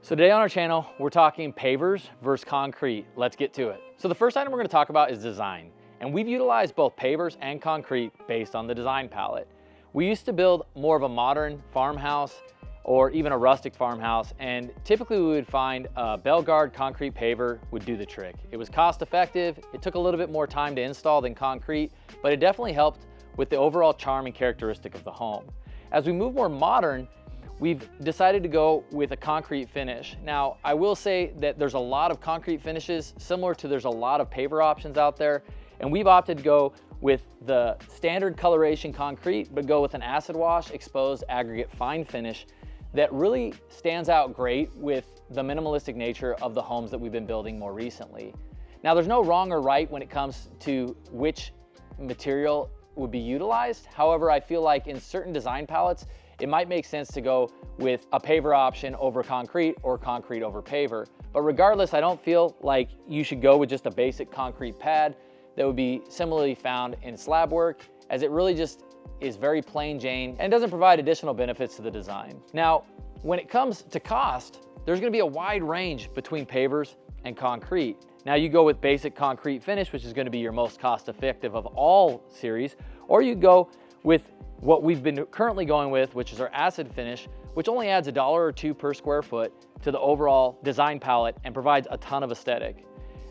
So today on our channel, we're talking pavers versus concrete. Let's get to it. So the first item we're going to talk about is design. And we've utilized both pavers and concrete based on the design palette. We used to build more of a modern farmhouse or even a rustic farmhouse, and typically we would find a Belgard concrete paver would do the trick. It was cost effective, it took a little bit more time to install than concrete, but it definitely helped with the overall charm and characteristic of the home. As we move more modern, we've decided to go with a concrete finish. Now, I will say that there's a lot of concrete finishes, similar to there's a lot of paver options out there, and we've opted to go with the standard coloration concrete, but go with an acid wash exposed aggregate fine finish that really stands out great with the minimalistic nature of the homes that we've been building more recently. Now, there's no wrong or right when it comes to which material would be utilized. However, I feel like in certain design palettes, it might make sense to go with a paver option over concrete or concrete over paver. But regardless, I don't feel like you should go with just a basic concrete pad that would be similarly found in slab work, as it really just is very plain Jane and doesn't provide additional benefits to the design. Now, when it comes to cost, there's gonna be a wide range between pavers and concrete. Now, you go with basic concrete finish, which is gonna be your most cost effective of all series, or you go with what we've been currently going with, which is our acid finish, which only adds $1 or $2 per square foot to the overall design palette and provides a ton of aesthetic.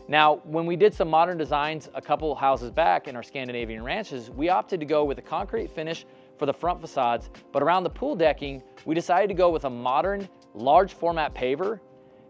Now, when we did some modern designs a couple houses back in our Scandinavian ranches, we opted to go with a concrete finish for the front facades, but around the pool decking, we decided to go with a modern, large format paver.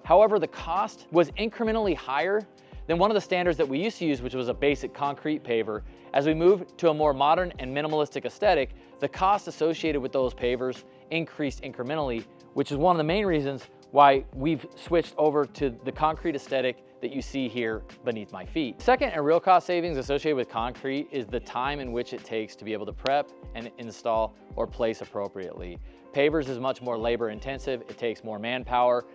However, the cost was incrementally higher than one of the standards that we used to use, which was a basic concrete paver. As we moved to a more modern and minimalistic aesthetic, the cost associated with those pavers increased incrementally, which is one of the main reasons why we've switched over to the concrete aesthetic that you see here beneath my feet. Second, and real cost savings associated with concrete is the time in which it takes to be able to prep and install or place appropriately. Pavers is much more labor intensive, it takes more manpower,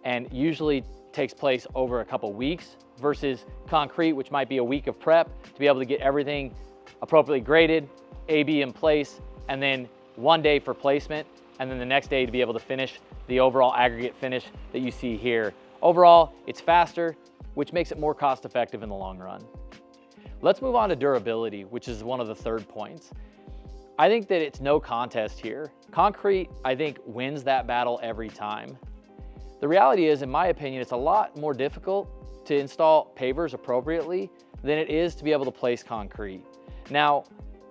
and usually takes place over a couple weeks versus concrete, which might be a week of prep to be able to get everything appropriately graded, AB in place, and then one day for placement, and then the next day to be able to finish the overall aggregate finish that you see here. Overall, it's faster, which makes it more cost effective in the long run. Let's move on to durability, which is one of the third points. I think that it's no contest here. Concrete, I think, wins that battle every time. The reality is, in my opinion, it's a lot more difficult to install pavers appropriately than it is to be able to place concrete. Now,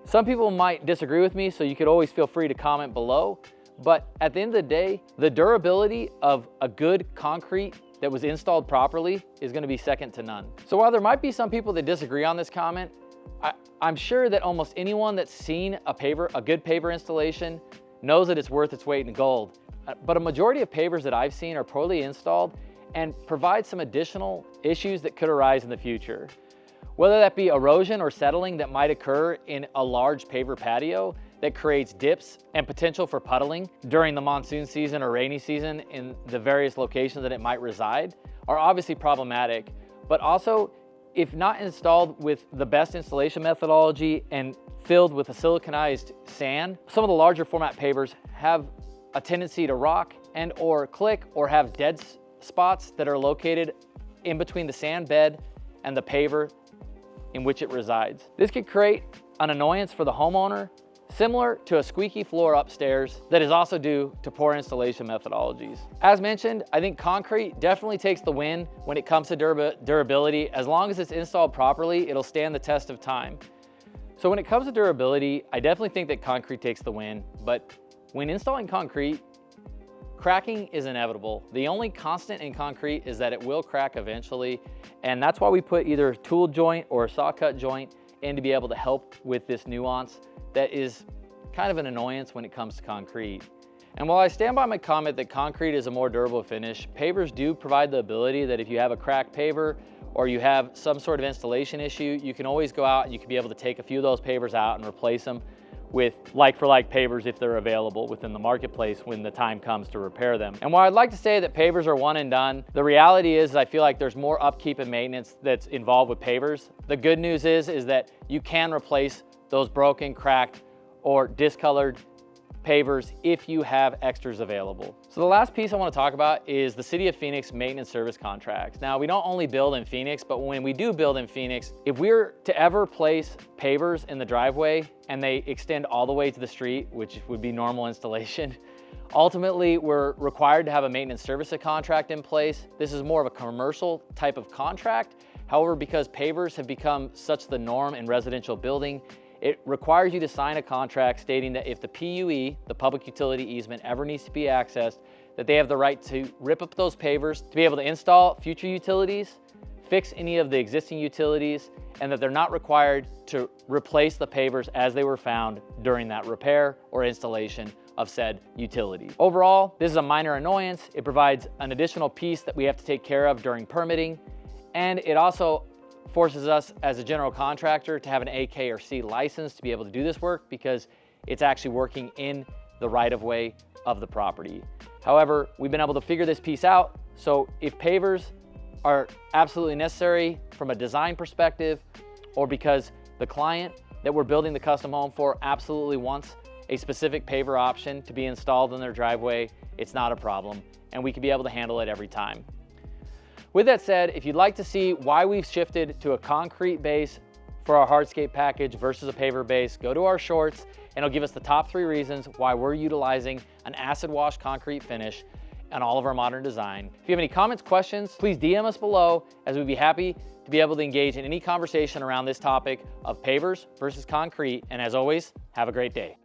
some people might disagree with me, so you could always feel free to comment below, but at the end of the day, the durability of a good concrete that was installed properly is gonna be second to none. So while there might be some people that disagree on this comment, I'm sure that almost anyone that's seen a good paver installation knows that it's worth its weight in gold. But a majority of pavers that I've seen are poorly installed and provide some additional issues that could arise in the future. Whether that be erosion or settling that might occur in a large paver patio that creates dips and potential for puddling during the monsoon season or rainy season in the various locations that it might reside are obviously problematic. But also, if not installed with the best installation methodology and filled with a siliconized sand, some of the larger format pavers have a tendency to rock and or click or have dead spots that are located in between the sand bed and the paver in which it resides. This could create an annoyance for the homeowner, similar to a squeaky floor upstairs that is also due to poor installation methodologies. As mentioned, I think concrete definitely takes the win when it comes to durability. As long as it's installed properly, it'll stand the test of time. So when it comes to durability, I definitely think that concrete takes the win, but when installing concrete, cracking is inevitable. The only constant in concrete is that it will crack eventually, and that's why we put either a tool joint or a saw cut joint in to be able to help with this nuance that is kind of an annoyance when it comes to concrete. And while I stand by my comment that concrete is a more durable finish, pavers do provide the ability that if you have a cracked paver or you have some sort of installation issue, you can always go out and you can be able to take a few of those pavers out and replace them with like-for-like pavers if they're available within the marketplace when the time comes to repair them. And while I'd like to say that pavers are one and done, the reality is I feel like there's more upkeep and maintenance that's involved with pavers. The good news is that you can replace those broken, cracked, or discolored pavers if you have extras available. So the last piece I want to talk about is the City of Phoenix maintenance service contracts. Now, we don't only build in Phoenix, but when we do build in Phoenix, if we're to ever place pavers in the driveway and they extend all the way to the street, which would be normal installation, ultimately we're required to have a maintenance service contract in place. This is more of a commercial type of contract. However, because pavers have become such the norm in residential building, it requires you to sign a contract stating that if the PUE, the public utility easement, ever needs to be accessed, that they have the right to rip up those pavers to be able to install future utilities, fix any of the existing utilities, and that they're not required to replace the pavers as they were found during that repair or installation of said utility. Overall, this is a minor annoyance. It provides an additional piece that we have to take care of during permitting, and it also forces us as a general contractor to have an AK or C license to be able to do this work because it's actually working in the right-of-way of the property. However, we've been able to figure this piece out. So if pavers are absolutely necessary from a design perspective, or because the client that we're building the custom home for absolutely wants a specific paver option to be installed in their driveway, it's not a problem, and we can be able to handle it every time. With that said, if you'd like to see why we've shifted to a concrete base for our hardscape package versus a paver base, go to our shorts and it'll give us the top 3 reasons why we're utilizing an acid wash concrete finish on all of our modern design. If you have any comments, questions, please DM us below, as we'd be happy to be able to engage in any conversation around this topic of pavers versus concrete. And as always, have a great day.